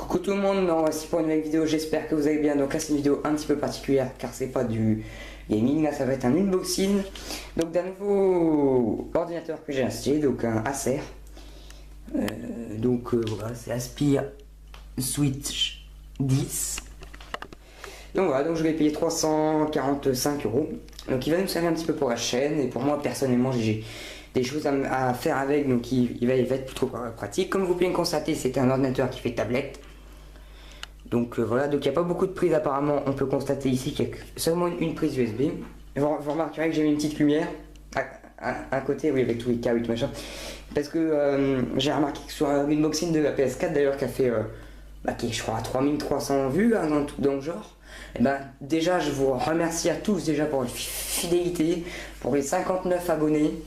Coucou tout le monde, voici pour une nouvelle vidéo, j'espère que vous allez bien. Donc là c'est une vidéo un petit peu particulière car c'est pas du gaming, là ça va être un unboxing. Donc d'un nouveau ordinateur que j'ai acheté, donc un Acer. Voilà, c'est Aspire Switch 10. Donc voilà, donc je vais payer 345 €. Donc il va nous servir un petit peu pour la chaîne et pour moi personnellement j'ai des choses à faire avec, donc il va être plutôt pratique. Comme vous pouvez le constater, c'est un ordinateur qui fait tablette. Donc voilà, donc il n'y a pas beaucoup de prises apparemment, on peut constater ici qu'il y a seulement une prise USB. Vous remarquerez que j'ai mis une petite lumière à côté, oui, avec tous les câbles et tout machin. Parce que j'ai remarqué que sur l'unboxing de la PS4 d'ailleurs qui a fait, qui est je crois à 3300 vues, hein, dans le genre. Et déjà je vous remercie à tous déjà pour votre fidélité, pour les 59 abonnés.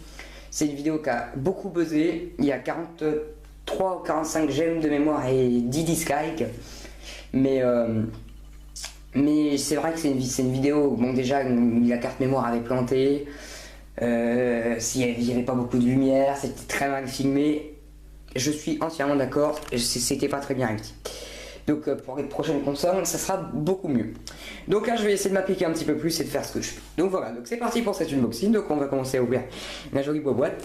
C'est une vidéo qui a beaucoup buzzé, il y a 43 ou 45 j'aime de mémoire et 10 dislikes. Mais c'est vrai que c'est une vidéo, bon déjà la carte mémoire avait planté, s'il n'y avait pas beaucoup de lumière, c'était très mal filmé. Je suis entièrement d'accord, c'était pas très bien réussi. Donc pour les prochaines consoles, ça sera beaucoup mieux. Donc là je vais essayer de m'appliquer un petit peu plus et de faire ce que je fais. Donc voilà, donc c'est parti pour cette unboxing. Donc on va commencer à ouvrir la jolie boîte.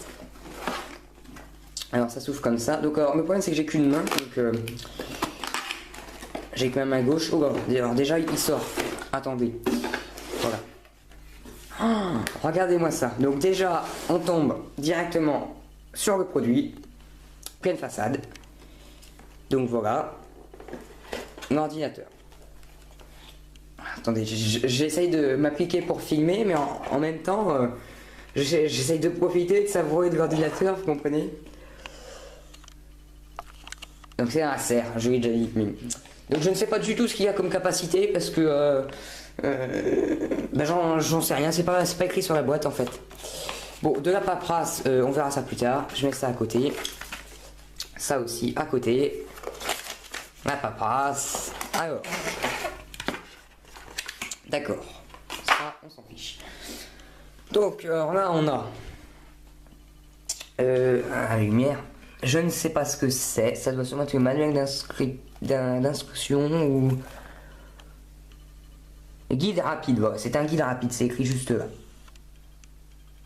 Alors ça s'ouvre comme ça. Donc alors, le problème c'est que j'ai qu'une main, donc j'ai quand même à gauche. Oh, alors déjà il sort. Attendez. Voilà. Oh, regardez-moi ça. Donc déjà on tombe directement sur le produit. Pleine façade. Donc voilà. L'ordinateur. Attendez, j'essaye de m'appliquer pour filmer, mais en même temps, j'essaye de profiter, de savourer de l'ordinateur, vous comprenez? Donc c'est un Acer, je l'ai déjà dit. Donc je ne sais pas du tout ce qu'il y a comme capacité, parce que j'en sais rien, c'est pas écrit sur la boîte en fait. Bon, de la paperasse, on verra ça plus tard. Je mets ça à côté. Ça aussi à côté. La paperasse. Alors. D'accord. Ça, on s'en fiche. Donc, alors là, on a la lumière. Je ne sais pas ce que c'est. Ça doit sûrement être le manuel d'instruction ou guide rapide. Voilà, c'est un guide rapide. C'est écrit juste là.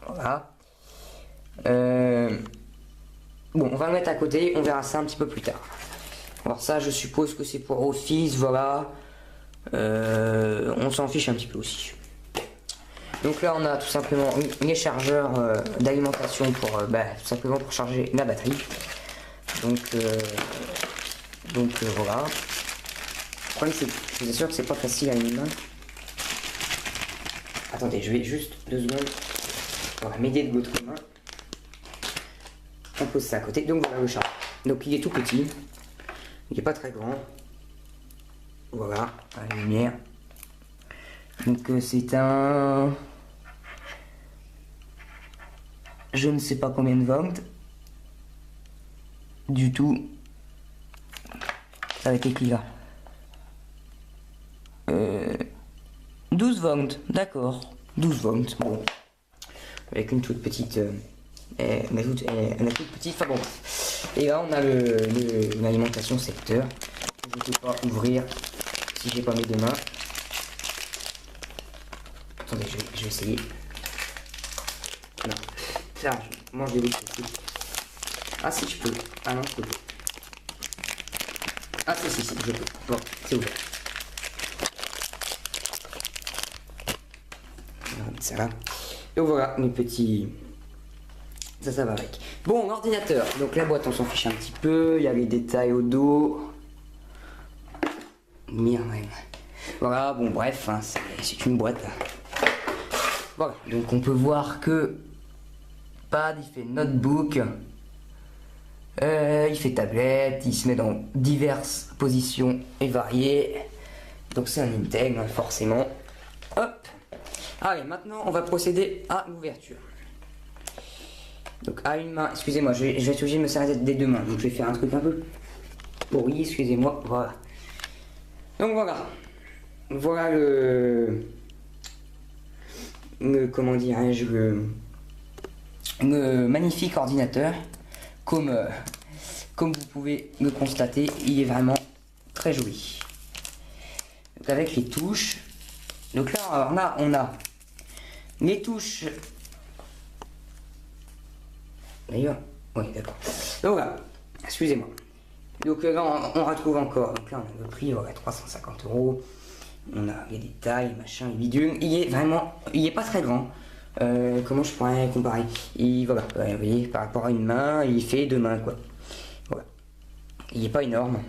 Voilà. Bon, on va le mettre à côté. On verra ça un petit peu plus tard. Alors ça, je suppose que c'est pour Office, voilà. On s'en fiche un petit peu aussi. Donc là, on a tout simplement les chargeurs d'alimentation pour, tout simplement pour charger la batterie. Donc voilà. Le problème, c'est que je vous assure que c'est pas facile à une main. Attendez, je vais juste 2 secondes. On va m'aider de l'autre main. On pose ça à côté. Donc voilà le chargeur. Donc il est tout petit. Il n'est pas très grand. Voilà, la lumière. Donc c'est un... Je ne sais pas combien de volts. Du tout. Ça va être écrit là. 12 volts, d'accord. 12 volts, bon. Avec une toute petite... une toute petite... Enfin bon. Et là on a l'alimentation secteur. Je ne peux pas ouvrir si j'ai pas mes deux mains. Attendez, je vais essayer. Non. Ça, je mange des bouts. Ah si je peux. Ah non, je peux pas. Ah si, je peux. Bon, c'est ouvert. Ça va. Et voilà, mes petits... Ça va avec. Bon, ordinateur. Donc la boîte, on s'en fiche un petit peu. Il y a les détails au dos. Merde. Voilà, bon bref, hein, c'est une boîte. Voilà, donc on peut voir que pad, il fait notebook, il fait tablette, il se met dans diverses positions et variées. Donc c'est un Intel, hein, forcément. Hop. Allez, maintenant on va procéder à l'ouverture. Donc à une main, excusez-moi, je vais être obligé de me servir des deux mains. Donc je vais faire un truc un peu pourri, excusez-moi, voilà. Donc voilà comment dirais-je, le magnifique ordinateur. Comme vous pouvez le constater, il est vraiment très joli. Donc avec les touches. Donc là on a les touches. D'ailleurs, oui d'accord. Donc voilà, excusez-moi. Donc là on retrouve encore. Donc là on a le prix, ouais, 350 €. On a les détails, machin, les bidules. Il est pas très grand. Comment je pourrais comparer? Voilà, vous voyez, par rapport à une main, il fait 2 mains quoi. Voilà. Il est pas énorme.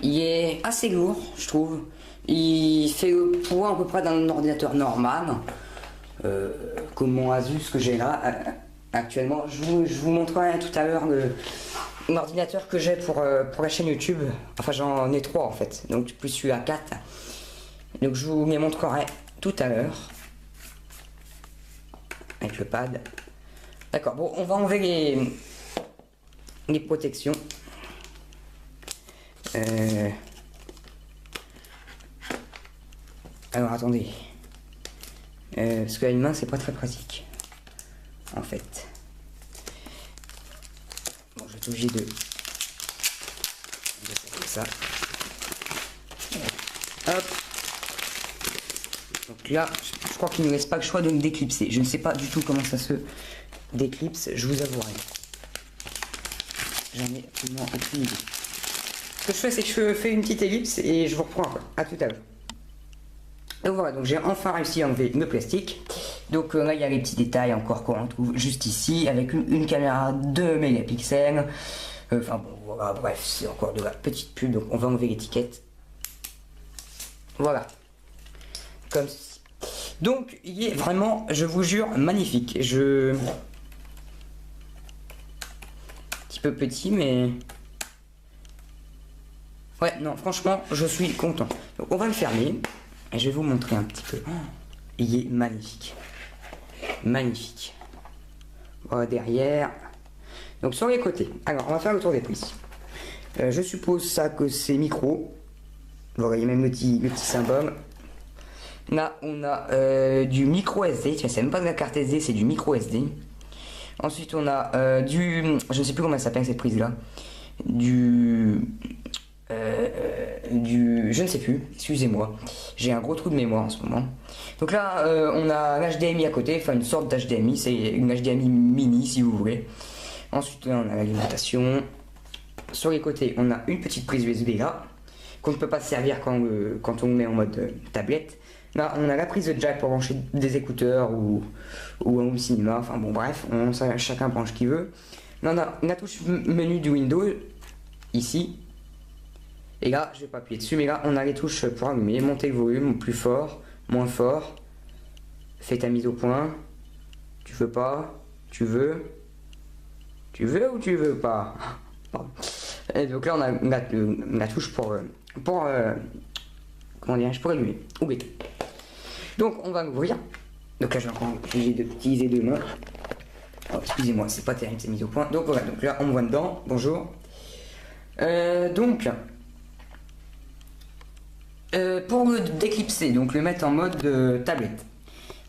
Il est assez lourd, je trouve. Il fait le poids à peu près d'un ordinateur normal, comme mon Asus que j'ai là actuellement. Je vous montrerai tout à l'heure l'ordinateur que j'ai pour la chaîne YouTube. Enfin, j'en ai 3 en fait, donc plus celui à 4. Donc je vous les montrerai tout à l'heure avec le pad. D'accord, bon, on va enlever les protections. Alors attendez, parce qu'à une main c'est pas très pratique en fait. Bon, je vais être obligé de faire comme ça. Hop. Donc là, je crois qu'il ne me laisse pas le choix de me déclipser. Je ne sais pas du tout comment ça se déclipse, je vous avouerai. J'en ai absolument aucune idée. Ce que je fais, c'est que je fais une petite ellipse et je vous reprends encore. À tout à l'heure. Donc voilà, donc j'ai enfin réussi à enlever le plastique. Donc là, il y a les petits détails encore qu'on retrouve juste ici, avec une caméra 2 mégapixels. Enfin bon, voilà, bref, c'est encore de la petite pub, donc on va enlever l'étiquette. Voilà. Comme ceci. Donc, il est vraiment, je vous jure, magnifique. Un petit peu petit, mais... Ouais, non, franchement, je suis content. Donc, on va le fermer. Et je vais vous montrer un petit peu. Oh, il est magnifique. Magnifique. Voilà, derrière. Donc, sur les côtés. Alors, on va faire le tour des prises. Je suppose ça que c'est micro. Voilà, il y a même le petit symbole. Là, on a du micro SD. Tiens, c'est même pas de la carte SD, c'est du micro SD. Ensuite, on a je ne sais plus comment elle s'appelle cette prise-là. Je ne sais plus, excusez-moi. J'ai un gros trou de mémoire en ce moment. Donc là, on a l'HDMI à côté, enfin une sorte d'HDMI. C'est une HDMI mini, si vous voulez. Ensuite, là, on a l'alimentation. Sur les côtés, on a une petite prise USB là, qu'on ne peut pas servir quand on le met en mode tablette. Là, on a la prise de jack pour brancher des écouteurs ou un cinéma. Enfin bon, bref, chacun branche ce qu'il veut. Là, on a la touche menu du Windows, ici. Et là, je vais pas appuyer dessus, mais là, on a les touches pour allumer, monter le volume, plus fort, moins fort. Fais ta mise au point. Tu veux pas? Tu veux? Tu veux ou tu veux pas? Pardon. Et donc là, on a la touche pour comment dirais-je, pour allumer ou bêter. Donc on va l'ouvrir. Donc là, j'ai encore obligé d'utiliser 2 mains. Oh, excusez-moi, c'est pas terrible, c'est mis au point. Donc voilà, donc là, on me voit dedans. Bonjour. Pour le déclipser, donc le mettre en mode tablette.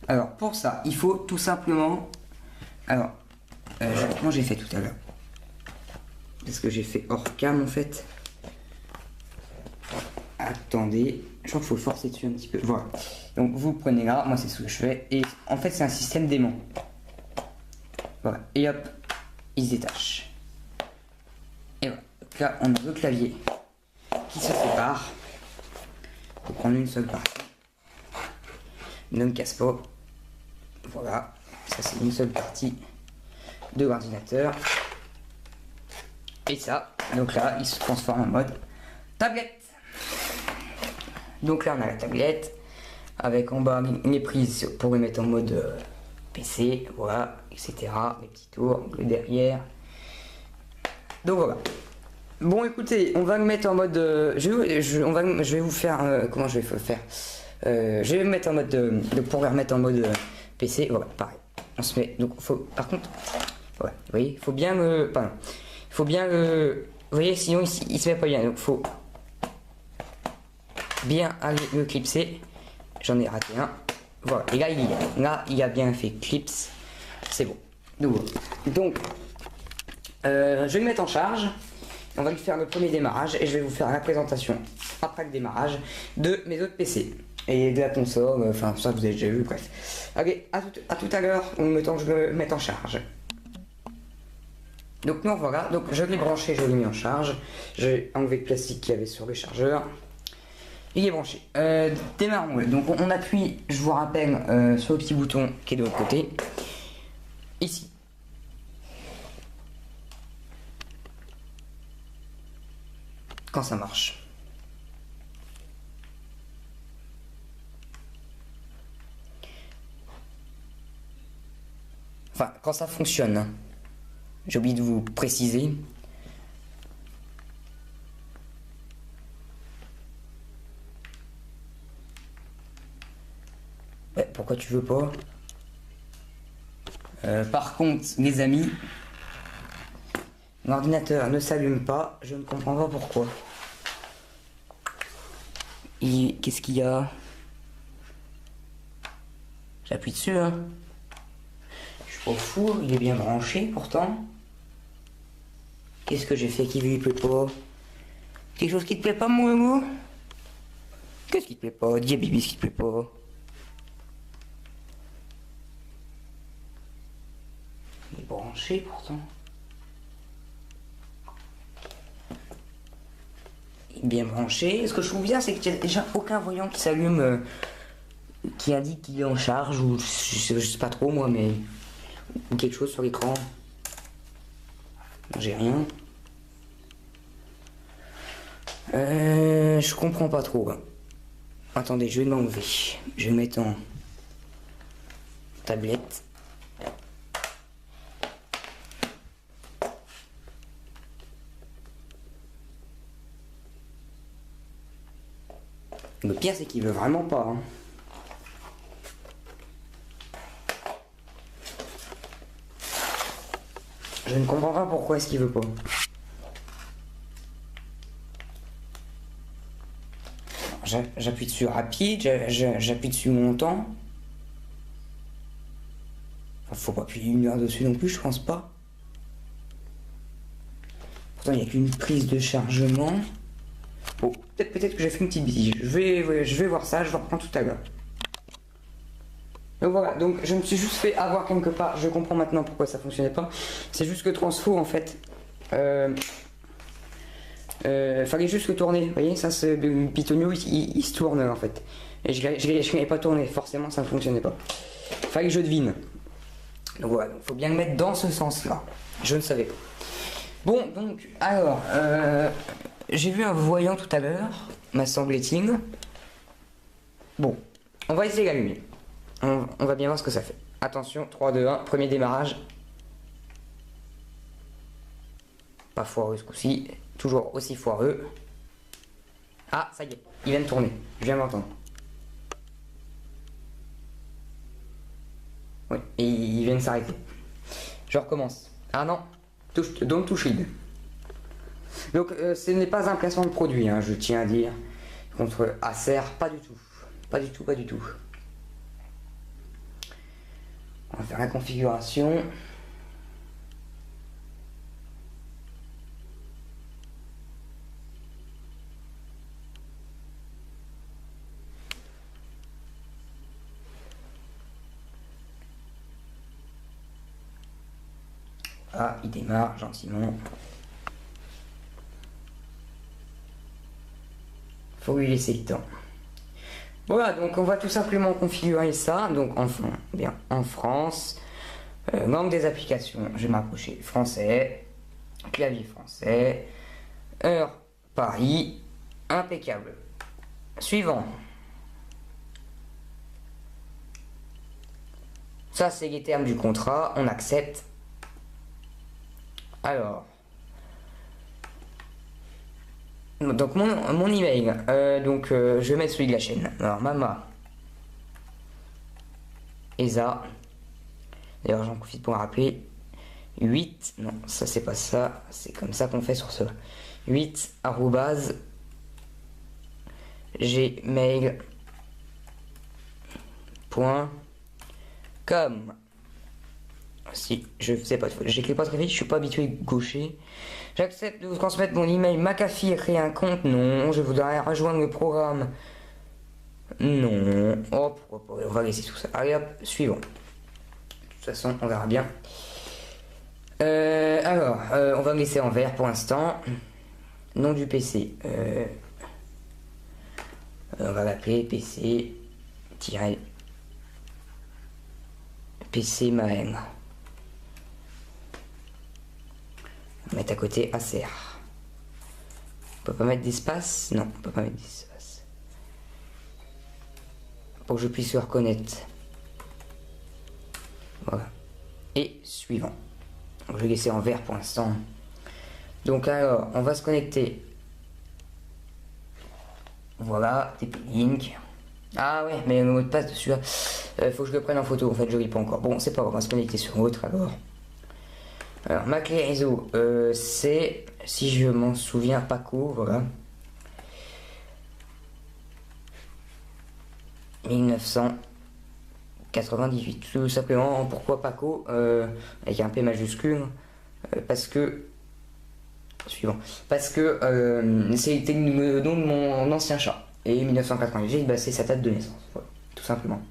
Alors pour ça, il faut tout simplement. Alors, moi j'ai fait tout à l'heure. Parce que j'ai fait hors cam en fait. Attendez, je crois qu'il faut forcer dessus un petit peu. Voilà. Donc vous prenez là, moi c'est ce que je fais. Et en fait c'est un système d'aimant. Voilà. Et hop, il se détache. Et voilà. Donc là on a le clavier qui se sépare. Il faut prendre une seule partie. Ne me casse pas. Voilà. Ça c'est une seule partie de l'ordinateur. Et ça, donc là, il se transforme en mode tablette. Donc là, on a la tablette avec en bas les prises pour le mettre en mode PC, voilà, etc. Les petits tours, le derrière. Donc voilà. Bon, écoutez, on va le mettre en mode. Je vais vous faire. Comment je vais faire je vais me mettre en mode. Pour le remettre en mode PC, voilà, pareil. On se met. Donc, faut. Par contre, ouais, vous voyez, il faut bien le. Pardon. Faut bien le... Vous voyez, sinon il se met pas bien. Donc faut bien aller le clipser. J'en ai raté un. Voilà. Et là, il a bien fait clips. C'est bon. Donc, je vais le mettre en charge. on va lui faire le premier démarrage et je vais vous faire la présentation après le démarrage de mes autres PC et de la console, enfin ça vous avez déjà vu, bref. Allez, à tout à l'heure, le temps que je me mette en charge. Donc nous voilà, donc je l'ai branché, je l'ai mis en charge, j'ai enlevé le plastique qu'il y avait sur le chargeur. Il est branché. Démarrons-le. Donc on appuie, je vous rappelle, sur le petit bouton qui est de l'autre côté. Ici. Quand ça marche. Enfin, quand ça fonctionne. J'ai oublié de vous préciser. Ouais, pourquoi tu veux pas? Par contre, les amis, l'ordinateur ne s'allume pas. Je ne comprends pas pourquoi. Qu'est-ce qu'il y a? J'appuie dessus, hein. Je suis pas fou, il est bien branché pourtant. Qu'est-ce que j'ai fait qui lui plaît pas? Quelque chose qui te plaît pas, mon amour? Qu'est-ce qui te plaît pas? Dis à Bibi ce qui te plaît pas. Il est branché pourtant. Il est bien branché. Ce que je trouve bien, c'est qu'il n'y a déjà aucun voyant qui s'allume, qui indique qu'il est en charge, ou je sais pas trop moi, mais. Ou quelque chose sur l'écran. J'ai rien. Je comprends pas trop. Attendez, je vais l'enlever. Je vais le mettre en tablette. Le pire, c'est qu'il veut vraiment pas. Hein. Je ne comprends pas pourquoi est-ce qu'il veut pas. J'appuie dessus rapide, j'appuie dessus longtemps. Enfin, faut pas appuyer 1 heure dessus non plus, je pense pas. Pourtant, il n'y a qu'une prise de chargement. Bon, peut-être que j'ai fait une petite bêtise. Je vais voir ça, je vais reprendre tout à l'heure. Donc voilà, donc je me suis juste fait avoir quelque part. Je comprends maintenant pourquoi ça fonctionnait pas. C'est juste que Transfo en fait. Fallait juste le tourner, vous voyez, ça c'est le pitonio, il se tourne en fait. Et je l'avais pas tourné, forcément ça ne fonctionnait pas. Fallait que je devine. Donc voilà, il faut bien le mettre dans ce sens-là. Je ne savais pas. Bon, donc, alors, j'ai vu un voyant tout à l'heure, m'a semblé-t-il. Bon, on va essayer d'allumer. On va bien voir ce que ça fait. Attention, 3, 2, 1, premier démarrage. Pas foireux ce coup-ci. Toujours aussi foireux. Ah, ça y est, il vient de tourner. Je viens d'entendre. Oui, et il vient de s'arrêter. Je recommence. Ah non, don't touch it. Donc, ce n'est pas un placement de produit, hein, je tiens à dire. Contre Acer, pas du tout. Pas du tout, pas du tout. On va faire la configuration. Ah, il démarre gentiment. Faut lui laisser le temps. Voilà, donc on va tout simplement configurer ça. Donc enfin, bien, en France, nombre des applications, je vais m'approcher, français, clavier français, heure Paris, impeccable. Suivant. Ça, c'est les termes du contrat, on accepte. Alors, donc mon email, je vais mettre celui de la chaîne. Alors Mama, Esa, d'ailleurs j'en profite pour rappeler, 8, non ça c'est pas ça, c'est comme ça qu'on fait sur ce 8 arrobase gmail.com. Si, je faisais pas de faute. J'écris pas très vite, je suis pas habitué gaucher. J'accepte de vous transmettre mon email McAfee et créer un compte. Non, je voudrais rejoindre le programme. Non. Oh, pourquoi pas, on va laisser tout ça. Allez hop, suivant. De toute façon, on verra bien. Alors, on va me laisser en vert pour l'instant. Nom du PC. On va l'appeler PC Maël. On va mettre à côté Acer. On peut pas mettre d'espace? Non, on peut pas mettre d'espace. Pour que je puisse le reconnaître. Voilà. Et suivant. Je vais laisser en vert pour l'instant. Donc alors, on va se connecter. Voilà, TP-Link. Ah ouais, mais le mot de passe dessus, faut que je le prenne en photo. En fait, je lis pas encore. Bon, c'est pas grave, on va se connecter sur l'autre alors. Alors, ma clé réseau, c'est, si je m'en souviens, Paco, voilà. 1998. Tout simplement, pourquoi Paco, avec un P majuscule, parce que... Suivant. Parce que c'était le nom de mon ancien chat. Et 1998, bah, c'est sa date de naissance. Voilà, tout simplement.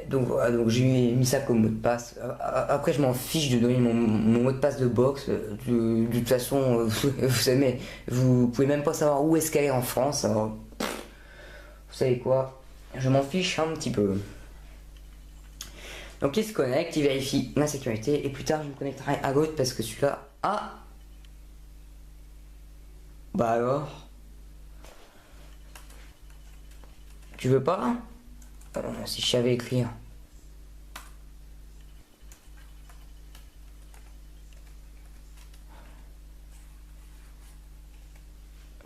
Donc voilà, donc j'ai mis ça comme mot de passe. Après, je m'en fiche de donner mon mot de passe de box. De toute façon, vous savez, vous pouvez même pas savoir où est-ce qu'elle est en France. Alors, vous savez quoi? Je m'en fiche un petit peu. Donc il se connecte, il vérifie la sécurité. Et plus tard, je me connecterai à l'autre parce que celui-là... Ah! Bah alors? Tu veux pas? Si je savais écrire.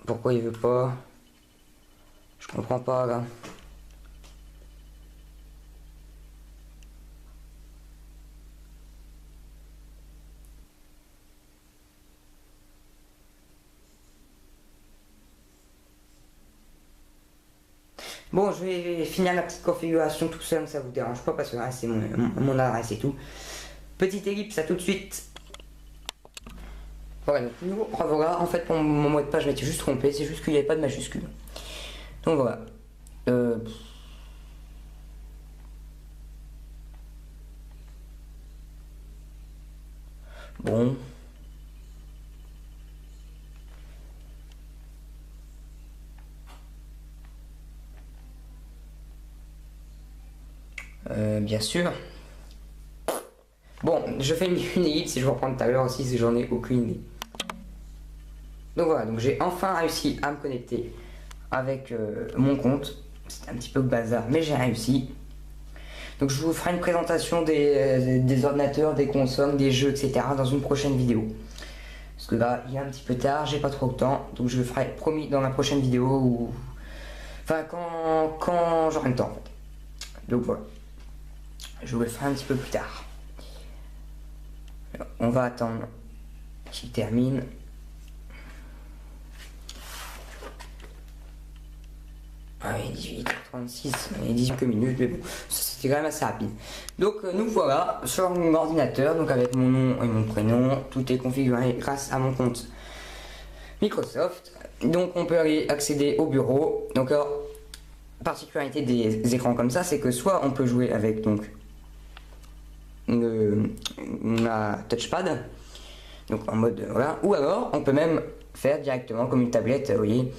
Pourquoi il veut pas? Je comprends pas là. Bon, je vais finir la petite configuration tout seul, ça vous dérange pas parce que là c'est mon adresse et tout. Petite ellipse, à tout de suite. Voilà, donc voilà, en fait pour mon mot de passe je m'étais juste trompé, c'est juste qu'il n'y avait pas de majuscule. Donc voilà. Bon. Bien sûr. Bon, je fais une ellipse et je vais reprendre tout à l'heure aussi si j'en ai aucune idée. Donc voilà, donc j'ai enfin réussi à me connecter avec mon compte. C'est un petit peu bazar, mais j'ai réussi. Donc je vous ferai une présentation des ordinateurs, des consoles, des jeux, etc. dans une prochaine vidéo. Parce que là, il est un petit peu tard, j'ai pas trop le temps. Donc je le ferai promis dans la prochaine vidéo ou... Enfin, quand j'aurai le temps en fait. Donc voilà. Je vous le ferai un petit peu plus tard. Alors, on va attendre qu'il termine. Ah oui, 18h36, il y a 18 minutes, mais bon, c'était quand même assez rapide. Donc nous voilà sur mon ordinateur, donc avec mon nom et mon prénom, tout est configuré grâce à mon compte Microsoft. Donc on peut aller accéder au bureau. Donc alors, particularité des écrans comme ça, c'est que soit on peut jouer avec donc la touchpad, donc en mode voilà, ou alors on peut même faire directement comme une tablette, vous voyez,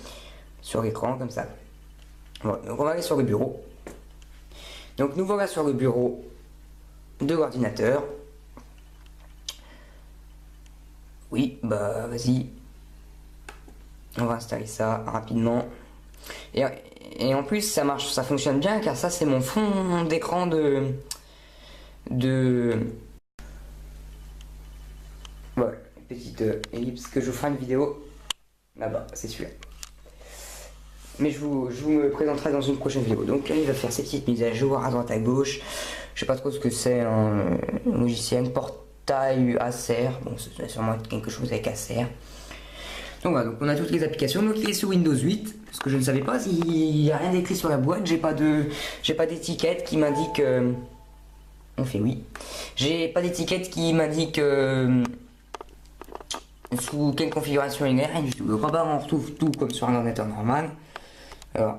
sur l'écran comme ça. Voilà, donc on va aller sur le bureau. Donc nous voilà sur le bureau de l'ordinateur. Oui, bah vas-y. On va installer ça rapidement. Et en plus ça marche, ça fonctionne bien car ça c'est mon fond d'écran de... Voilà, petite ellipse que je vous ferai une vidéo là-bas, c'est celui-là. Mais je vous me présenterai dans une prochaine vidéo. Donc là il va faire ses petites mises à jour à droite à gauche. Je sais pas trop ce que c'est un logiciel, portail Acer. Bon, c'est sûrement quelque chose avec Acer. Donc voilà, donc on a toutes les applications. Donc il est sur Windows 8, parce que je ne savais pas s'il n'y a rien d'écrit sur la boîte. J'ai pas d'étiquette qui m'indique On fait oui. J'ai pas d'étiquette qui m'indique sous quelle configuration il est, rien du tout. Donc en bas on retrouve tout comme sur un ordinateur normal. Alors,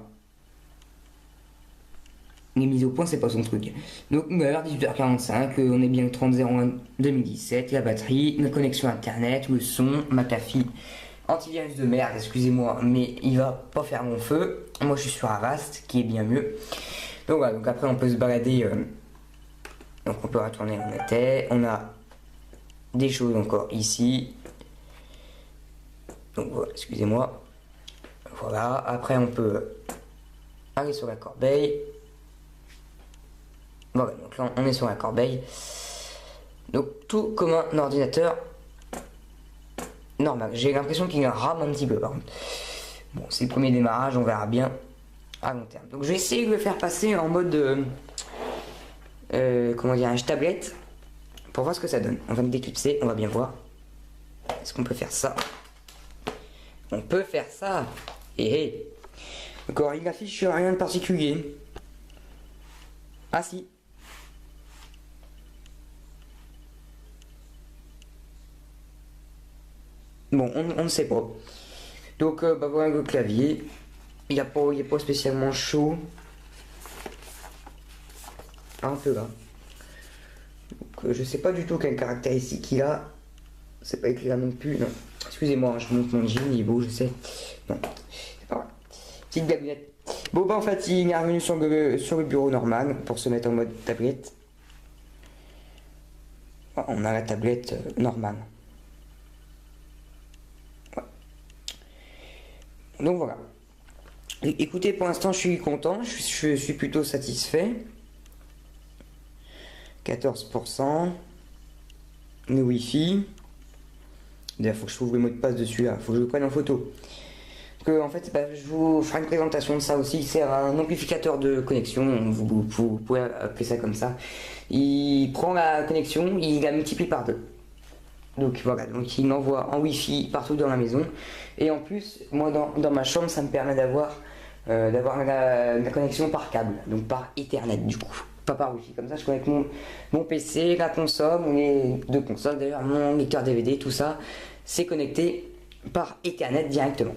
les mises au point c'est pas son truc. Donc alors 18h45, on est bien le 30/01/2017, la batterie, la connexion internet, le son, McAfee, antivirus de merde, excusez-moi, mais il va pas faire mon feu. Moi je suis sur Avast qui est bien mieux. Donc voilà, donc après on peut se balader. Donc on peut retourner où on était. On a des choses encore ici. Donc voilà, excusez-moi. Voilà, après on peut aller sur la corbeille. Voilà, donc là on est sur la corbeille. Donc tout comme un ordinateur normal. J'ai l'impression qu'il rame un petit peu par contre. Bon, c'est le premier démarrage, on verra bien à long terme. Donc je vais essayer de le faire passer en mode comment dirais-je, tablette pour voir ce que ça donne. On va me déclipser, on va bien voir. Est-ce qu'on peut faire ça? On peut faire ça. Et encore, il affiche rien de particulier. Ah si. Bon, on ne sait pas. Donc bah voilà le clavier. Il est pas spécialement chaud. Un peu là. Donc, je sais pas du tout quelle caractéristique il a. C'est pas écrit là non plus. Non. Excusez-moi, je monte mon jean, il est beau, je sais. Non, c'est pas vrai. Petite gabionnette. Bon bah en fait il est revenu sur le bureau normal pour se mettre en mode tablette. On a la tablette normale. Ouais. Donc voilà. Écoutez, pour l'instant je suis content, je suis plutôt satisfait. 14%. Le Wi-Fi. D'ailleurs, faut que je trouve le mot de passe dessus là. Faut que je le prenne en photo. Parce que, en fait, bah, je vous ferai une présentation de ça aussi. Il sert à un amplificateur de connexion. Vous pouvez appeler ça comme ça. Il prend la connexion, il la multiplie par 2. Donc voilà, donc il m'envoie en Wi-Fi partout dans la maison. Et en plus, moi dans ma chambre, ça me permet d'avoir la connexion par câble, donc par Ethernet du coup. Pas par Wi-Fi, comme ça je connecte mon PC, la console, les deux consoles d'ailleurs, mon lecteur DVD, tout ça, c'est connecté par Ethernet directement.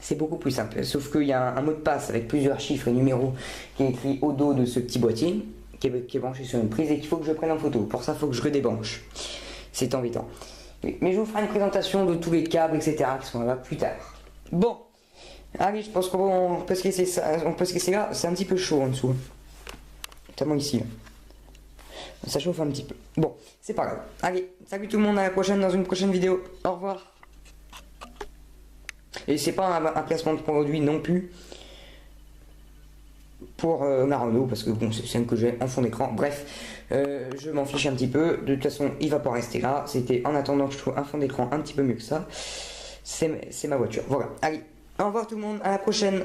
C'est beaucoup plus simple, sauf qu'il y a un mot de passe avec plusieurs chiffres et numéros qui est écrit au dos de ce petit boîtier, qui est branché sur une prise et qu'il faut que je prenne en photo. Pour ça, il faut que je redébranche. C'est embêtant. Mais je vous ferai une présentation de tous les câbles, etc. qui sont là plus tard. Bon, allez, je pense qu'on peut se laisser ça, on peut se laisser là, c'est un petit peu chaud en dessous. Notamment ici. Là. Ça chauffe un petit peu. Bon, c'est pas grave. Allez, salut tout le monde, à la prochaine dans une prochaine vidéo. Au revoir. Et c'est pas un placement de produit non plus pour la Renault, parce que bon, c'est celle que j'ai en fond d'écran. Bref, je m'en fiche un petit peu. De toute façon, il va pas rester là. C'était en attendant que je trouve un fond d'écran un petit peu mieux que ça. C'est ma voiture. Voilà. Allez, au revoir tout le monde, à la prochaine.